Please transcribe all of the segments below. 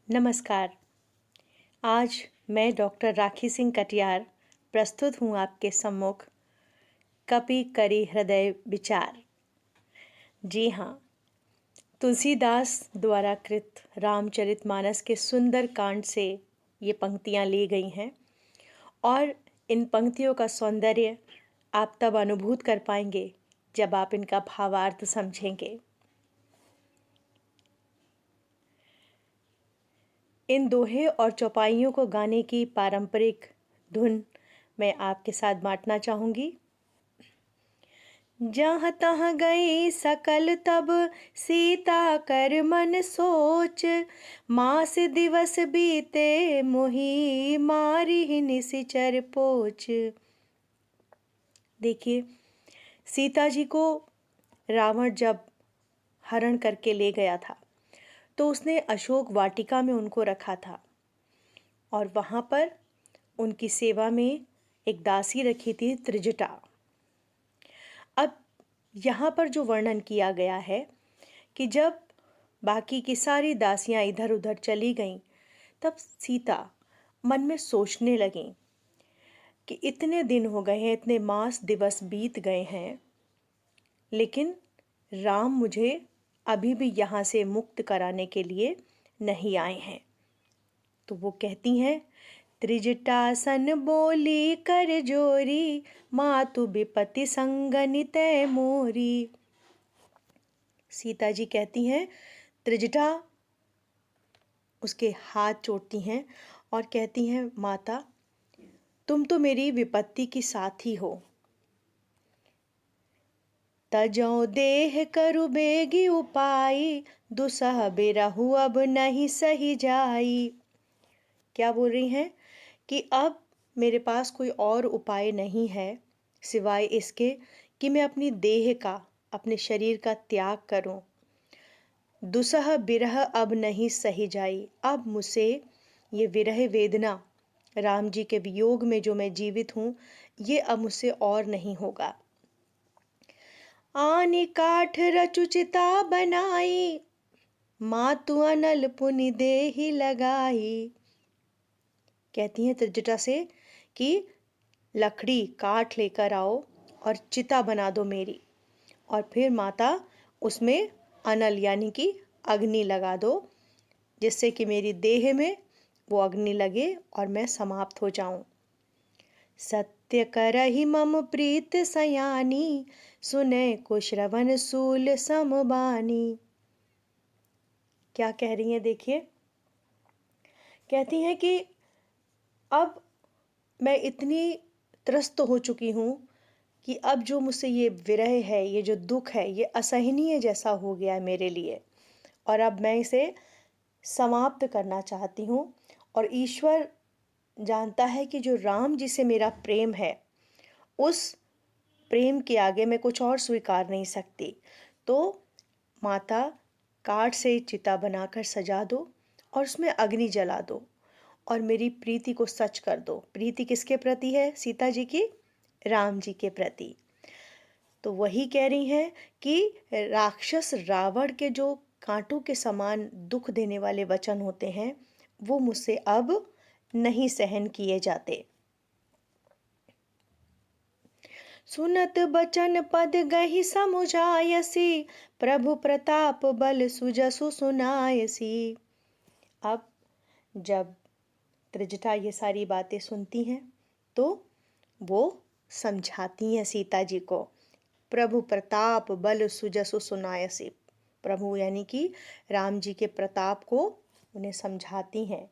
नमस्कार। आज मैं डॉक्टर राखी सिंह कटियार प्रस्तुत हूँ आपके सम्मुख कपि करी हृदय विचार। जी हाँ, तुलसीदास द्वारा कृत रामचरितमानस के सुंदर कांड से ये पंक्तियाँ ली गई हैं और इन पंक्तियों का सौंदर्य आप तब अनुभूत कर पाएंगे जब आप इनका भावार्थ समझेंगे। इन दोहे और चौपाइयों को गाने की पारंपरिक धुन मैं आपके साथ बांटना चाहूँगी। जहाँ तहाँ गई सकल तब सीता कर मन सोच, मास दिवस बीते मोही मारी निशिचर पोच। देखिए, सीता जी को रावण जब हरण करके ले गया था तो उसने अशोक वाटिका में उनको रखा था और वहाँ पर उनकी सेवा में एक दासी रखी थी, त्रिजटा। अब यहाँ पर जो वर्णन किया गया है कि जब बाकी की सारी दासियाँ इधर उधर चली गईं, तब सीता मन में सोचने लगीं कि इतने दिन हो गए हैं, इतने मास दिवस बीत गए हैं, लेकिन राम मुझे अभी भी यहाँ से मुक्त कराने के लिए नहीं आए हैं। तो वो कहती हैं, त्रिजटासन बोली कर जोरी, मातु विपति संगनि तै मोरी। सीता जी कहती हैं, त्रिजटा उसके हाथ जोड़ती हैं और कहती हैं, माता तुम तो मेरी विपत्ति की साथी हो। तजौ देह करु बेगी उपाई, दुसह बिरहु अब नहीं सही जाई। क्या बोल रही हैं कि अब मेरे पास कोई और उपाय नहीं है सिवाय इसके कि मैं अपनी देह का, अपने शरीर का त्याग करूं। दुसह बिरह अब नहीं सही जाई, अब मुझसे ये विरह वेदना, राम जी के वियोग में जो मैं जीवित हूँ, ये अब मुझसे और नहीं होगा। आनी काठ रचु चिता बनाई, मातु अनल पुनि देहि लगाई। कहती हैं त्रिजटा से कि लकड़ी काठ लेकर आओ और चिता बना दो मेरी, और फिर माता उसमें अनल यानी कि अग्नि लगा दो, जिससे कि मेरी देह में वो अग्नि लगे और मैं समाप्त हो जाऊं। सत्य करहि मम प्रीत सयानी, सुने को श्रवण सूल समबानी। क्या कह रही हैं देखिए, कहती हैं कि अब मैं इतनी त्रस्त हो चुकी हूँ कि अब जो मुझसे ये विरह है, ये जो दुख है, ये असहनीय जैसा हो गया है मेरे लिए, और अब मैं इसे समाप्त करना चाहती हूँ। और ईश्वर जानता है कि जो राम जी से मेरा प्रेम है, उस प्रेम के आगे मैं कुछ और स्वीकार नहीं सकती। तो माता काठ से चिता बनाकर सजा दो और उसमें अग्नि जला दो और मेरी प्रीति को सच कर दो। प्रीति किसके प्रति है? सीता जी की, राम जी के प्रति। तो वही कह रही हैं कि राक्षस रावण के जो कांटों के समान दुख देने वाले वचन होते हैं, वो मुझसे अब नहीं सहन किए जाते। सुनत बचन पद गहि समुझायसी, प्रभु प्रताप बल सुजसु सुनायसी। अब जब त्रिजटा ये सारी बातें सुनती हैं तो वो समझाती हैं सीता जी को। प्रभु प्रताप बल सुजसु सुनायसी, प्रभु यानी कि राम जी के प्रताप को उन्हें समझाती हैं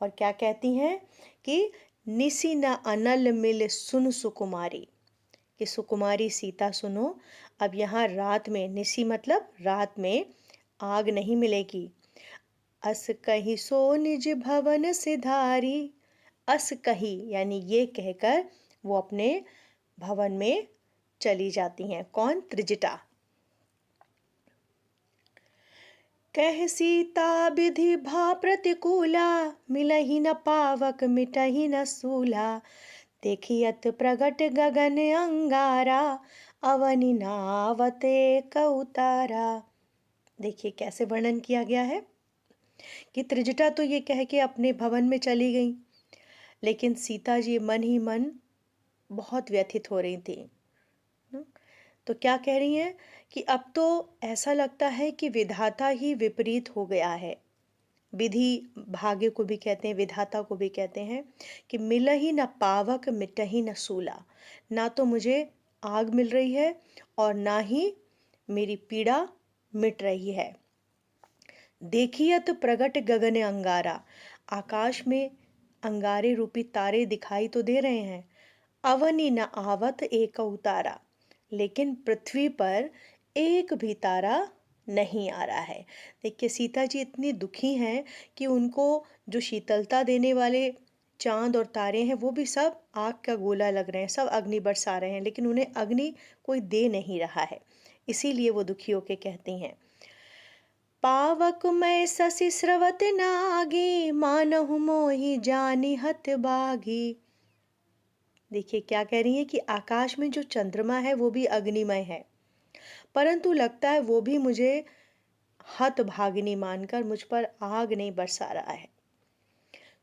और क्या कहती हैं कि निसी न अनल मिल सुन सुकुमारी, कि सुकुमारी सीता सुनो, अब यहाँ रात में, निसी मतलब रात में, आग नहीं मिलेगी। अस कही सो निज भवन सिधारी, अस कही यानी ये कहकर वो अपने भवन में चली जाती हैं। कौन? त्रिजटा। कह सीता विधि भा प्रतिकूला, मिलहि न पावक मिटहि न सूला, देखियत प्रगट गगन अंगारा, अवनि नावते कउतारा। देखिए कैसे वर्णन किया गया है। कि त्रिजटा तो ये कह के अपने भवन में चली गई, लेकिन सीता जी मन ही मन बहुत व्यथित हो रही थी। न? तो क्या कह रही हैं कि अब तो ऐसा लगता है कि विधाता ही विपरीत हो गया है। विधि भाग्य को भी कहते हैं, विधाता को भी कहते हैं कि मिलहि न पावक मिटहि न सूला। ना तो मुझे आग मिल रही है और ना ही मेरी पीड़ा मिट रही है। देखियत प्रगट गगन अंगारा, आकाश में अंगारे रूपी तारे दिखाई तो दे रहे हैं। अवनि न आवत एक उतारा, लेकिन पृथ्वी पर एक भी तारा नहीं आ रहा है। देखिए सीता जी इतनी दुखी हैं कि उनको जो शीतलता देने वाले चांद और तारे हैं वो भी सब आग का गोला लग रहे हैं, सब अग्नि बरसा रहे हैं, लेकिन उन्हें अग्नि कोई दे नहीं रहा है। इसीलिए वो दुखी होके कहती हैं, पावक मैं ससि स्रवत नागी, मानहु मोहि जानि हत बागी। देखिए क्या कह रही है कि आकाश में जो चंद्रमा है वो भी अग्निमय है, परंतु लगता है वो भी मुझे हतभागिनी मानकर मुझ पर आग नहीं बरसा रहा है।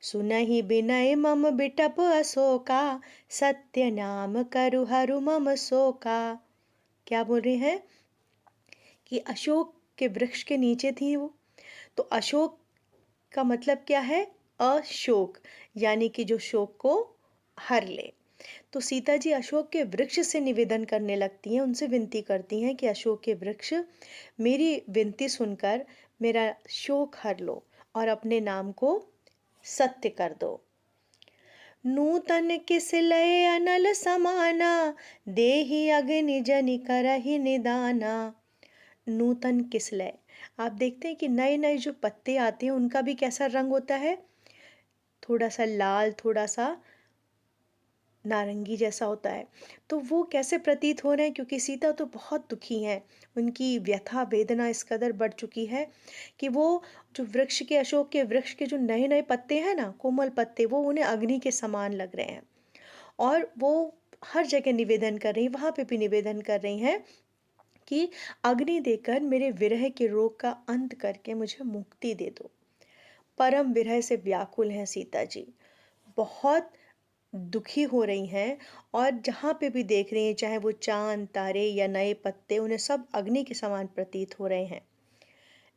सुनहि बिनय मम बिटप अशोका, सत्य नाम करु हरु मम शोका। क्या बोल रही है कि अशोक के वृक्ष के नीचे थी वो। तो अशोक का मतलब क्या है? अशोक, यानी कि जो शोक को हर ले। तो सीता जी अशोक के वृक्ष से निवेदन करने लगती हैं, उनसे विनती करती हैं कि अशोक के वृक्ष मेरी विनती सुनकर मेरा शोक हर लो और अपने नाम को सत्य कर दो। नूतन किस लय अनल समाना, देहि अग्नि जनि करहि निदाना। नूतन किसलय, आप देखते हैं कि नए नए जो पत्ते आते हैं उनका भी कैसा रंग होता है, थोड़ा सा लाल, थोड़ा सा नारंगी जैसा होता है। तो वो कैसे प्रतीत हो रहे हैं, क्योंकि सीता तो बहुत दुखी हैं, उनकी व्यथा वेदना इस कदर बढ़ चुकी है कि वो जो वृक्ष के, अशोक के वृक्ष के जो नए नए पत्ते हैं ना, कोमल पत्ते, वो उन्हें अग्नि के समान लग रहे हैं। और वो हर जगह निवेदन कर रही, वहाँ पे भी निवेदन कर रही हैं कि अग्नि देकर मेरे विरह के रोग का अंत करके मुझे मुक्ति दे दो। परम विरह से व्याकुल हैं सीता जी, बहुत दुखी हो रही हैं, और जहाँ पे भी देख रही हैं, चाहे वो चांद तारे या नए पत्ते, उन्हें सब अग्नि के समान प्रतीत हो रहे हैं,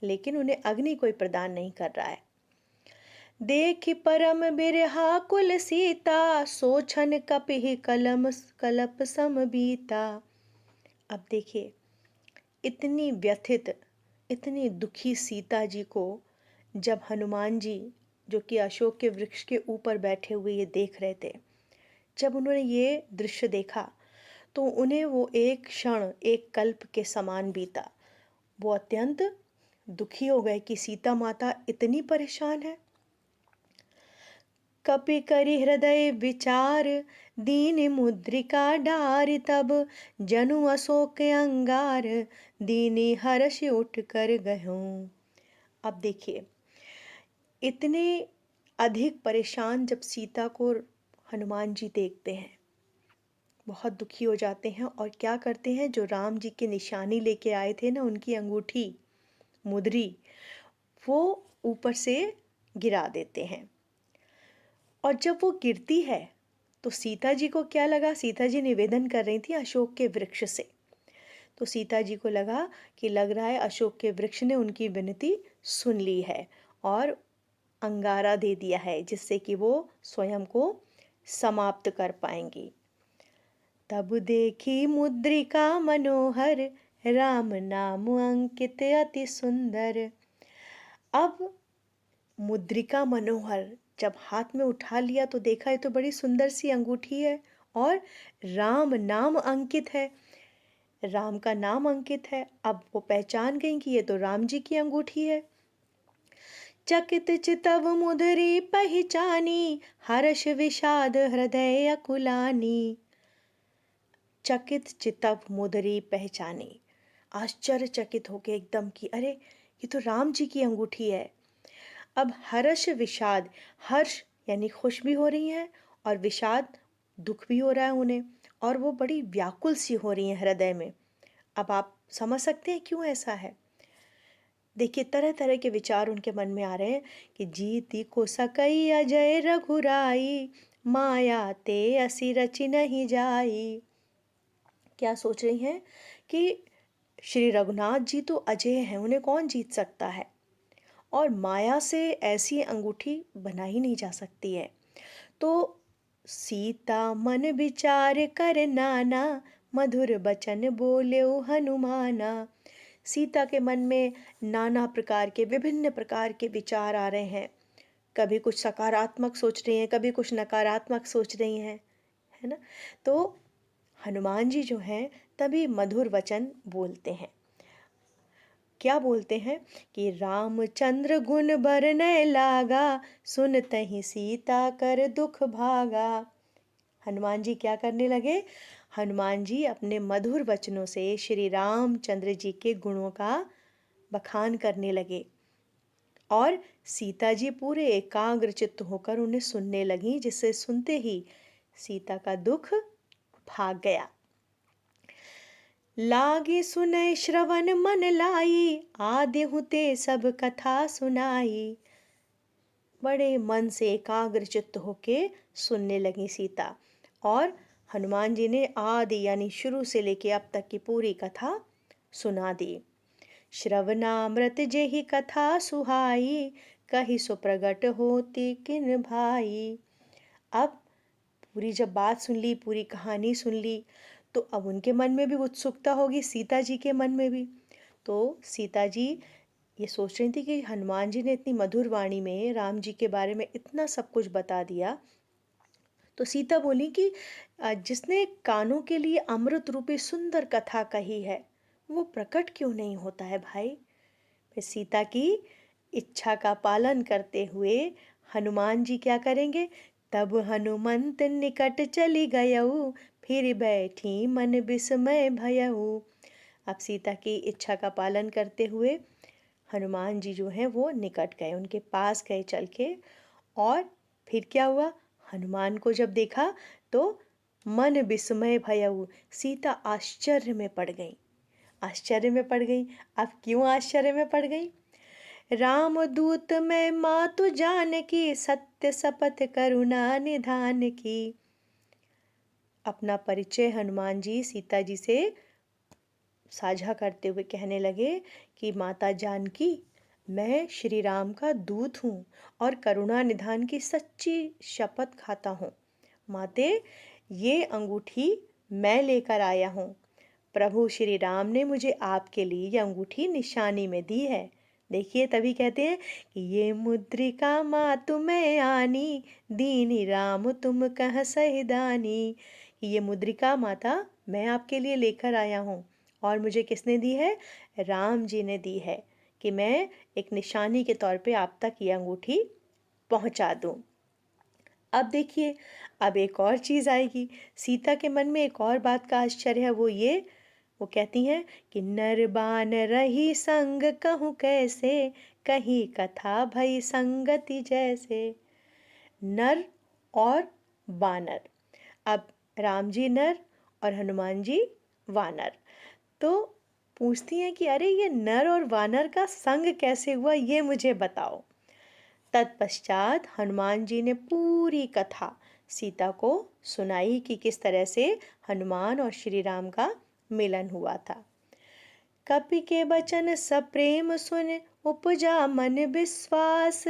लेकिन उन्हें अग्नि कोई प्रदान नहीं कर रहा है। देखि परम बिरहा कुल सीता, सोछन कपिहि कलम कलप सम बीता। अब देखिए इतनी व्यथित, इतनी दुखी सीता जी को जब हनुमान जी, जो कि अशोक के वृक्ष के ऊपर बैठे हुए ये देख रहे थे, जब उन्होंने ये दृश्य देखा तो उन्हें वो एक क्षण एक कल्प के समान बीता। वो अत्यंत दुखी हो गए कि सीता माता इतनी परेशान है। कपि करि हृदय विचार, दीन मुद्रिका डार तब, जनु अशोक अंगार, दीनी हर्ष उठ कर गहूँ। अब देखिए इतने अधिक परेशान जब सीता को हनुमान जी देखते हैं, बहुत दुखी हो जाते हैं, और क्या करते हैं, जो राम जी की निशानी लेके आए थे ना, उनकी अंगूठी मुद्री, वो ऊपर से गिरा देते हैं। और जब वो गिरती है तो सीता जी को क्या लगा, सीता जी निवेदन कर रही थी अशोक के वृक्ष से, तो सीता जी को लगा कि लग रहा है अशोक के वृक्ष ने उनकी विनती सुन ली है और अंगारा दे दिया है, जिससे कि वो स्वयं को समाप्त कर पाएंगी। तब देखी मुद्रिका मनोहर, राम नाम अंकित अति सुंदर। अब मुद्रिका मनोहर जब हाथ में उठा लिया तो देखा ये तो बड़ी सुंदर सी अंगूठी है और राम नाम अंकित है, राम का नाम अंकित है। अब वो पहचान गई कि ये तो राम जी की अंगूठी है। चकित चितव मुदरी पहचानी, हर्ष विषाद हृदय अकुलानी। चकित चितव मुदरी पहचानी, आश्चर्यचकित हो गए एकदम कि अरे ये तो राम जी की अंगूठी है। अब हर्ष विषाद, हर्ष यानी खुश भी हो रही हैं और विषाद दुख भी हो रहा है उन्हें, और वो बड़ी व्याकुल सी हो रही हैं हृदय में। अब आप समझ सकते हैं क्यों ऐसा है। देखिए तरह तरह के विचार उनके मन में आ रहे हैं कि जीती को सकई अजय रघुराई, माया ते असी रचि नहीं जाई। क्या सोच रही हैं कि श्री रघुनाथ जी तो अजय हैं, उन्हें कौन जीत सकता है, और माया से ऐसी अंगूठी बना ही नहीं जा सकती है। तो सीता मन विचार कर नाना, मधुर बचन बोले हनुमाना। सीता के मन में नाना प्रकार के, विभिन्न प्रकार के विचार आ रहे हैं। कभी कुछ सकारात्मक सोच रही हैं, कभी कुछ नकारात्मक सोच रही हैं, है ना। तो हनुमान जी जो हैं तभी मधुर वचन बोलते हैं। क्या बोलते हैं कि रामचंद्र गुण बरनय लागा, सुनतहि सीता कर दुख भागा। हनुमान जी क्या करने लगे? हनुमान जी अपने मधुर वचनों से श्री रामचंद्र जी के गुणों का बखान करने लगे, और सीता जी पूरे एकाग्र चित्त होकर उन्हें सुनने लगीं, जिससे सुनते ही सीता का दुख भाग गया। लागे सुनय श्रवण मन लाई, आदेहु ते सब कथा सुनाई। बड़े मन से एकाग्र चित्त होके सुनने लगी सीता, और हनुमान जी ने आदि यानी शुरू से लेके अब तक की पूरी कथा सुना दी। श्रवणामृत जेहि कथा सुहाई, कहि सो प्रगट होती किन भाई। अब पूरी जब बात सुन ली, पूरी कहानी सुन ली, तो अब उनके मन में भी उत्सुकता होगी, सीता जी के मन में भी। तो सीता जी ये सोच रही थी कि हनुमान जी ने इतनी मधुर वाणी में राम जी के बारे में इतना सब कुछ बता दिया, तो सीता बोली कि जिसने कानों के लिए अमृत रूपी सुंदर कथा कही है, वो प्रकट क्यों नहीं होता है भाई। फिर सीता की इच्छा का पालन करते हुए हनुमान जी क्या करेंगे? तब हनुमंत निकट चली गयऊ, फिर बैठी मन विस्मय भयऊ। अब सीता की इच्छा का पालन करते हुए हनुमान जी जो हैं वो निकट गए, उनके पास गए चल के। और फिर क्या हुआ? हनुमान को जब देखा तो मन विस्मय भयऊ, सीता आश्चर्य में पड़ गई, आश्चर्य में पड़ गई। अब क्यों आश्चर्य में पड़ गई? राम दूत मैं मातु जानकी, सत्य शपथ करुणा निधान की। अपना परिचय हनुमान जी सीता जी से साझा करते हुए कहने लगे कि माता जानकी, मैं श्री राम का दूत हूँ और करुणा निधान की सच्ची शपथ खाता हूँ। माते, ये अंगूठी मैं लेकर आया हूँ। प्रभु श्री राम ने मुझे आपके लिए ये अंगूठी निशानी में दी है। देखिए, तभी कहते हैं कि ये मुद्रिका मातु मैं आनी, दीनी राम तुम कह सहिदानी। कि ये मुद्रिका माता मैं आपके लिए लेकर आया हूँ, और मुझे किसने दी है? राम जी ने दी है, कि मैं एक निशानी के तौर पे आप तक ये अंगूठी पहुँचा दूँ। अब देखिए, अब एक और चीज़ आएगी। सीता के मन में एक और बात का आश्चर्य है, वो कहती हैं कि नर बान रही संग कहूँ कैसे, कहीं कथा भई संगति जैसे। नर और बानर, अब राम जी नर और हनुमान जी वानर। तो पूछती हैं कि अरे ये नर और वानर का संग कैसे हुआ, ये मुझे बताओ। तत्पश्चात हनुमान जी ने पूरी कथा सीता को सुनाई कि किस तरह से हनुमान और श्री राम का मिलन हुआ था। कपि के वचन सब प्रेम सुन, उपजा मन विश्वास,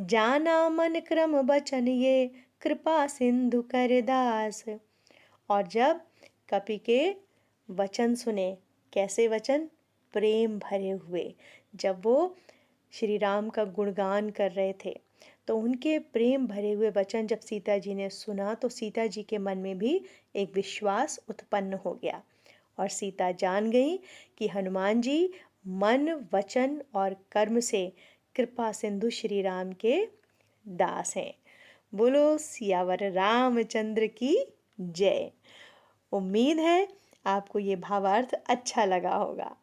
जाना मन क्रम वचन ये, कृपा सिंधु कर दास। और जब कपि के वचन सुने, कैसे वचन? प्रेम भरे हुए। जब वो श्री राम का गुणगान कर रहे थे, तो उनके प्रेम भरे हुए वचन जब सीता जी ने सुना, तो सीता जी के मन में भी एक विश्वास उत्पन्न हो गया, और सीता जान गई कि हनुमान जी मन, वचन और कर्म से कृपा सिंधु श्री राम के दास हैं। बोलो सियावर रामचंद्र की जय। उम्मीद है आपको ये भावार्थ अच्छा लगा होगा।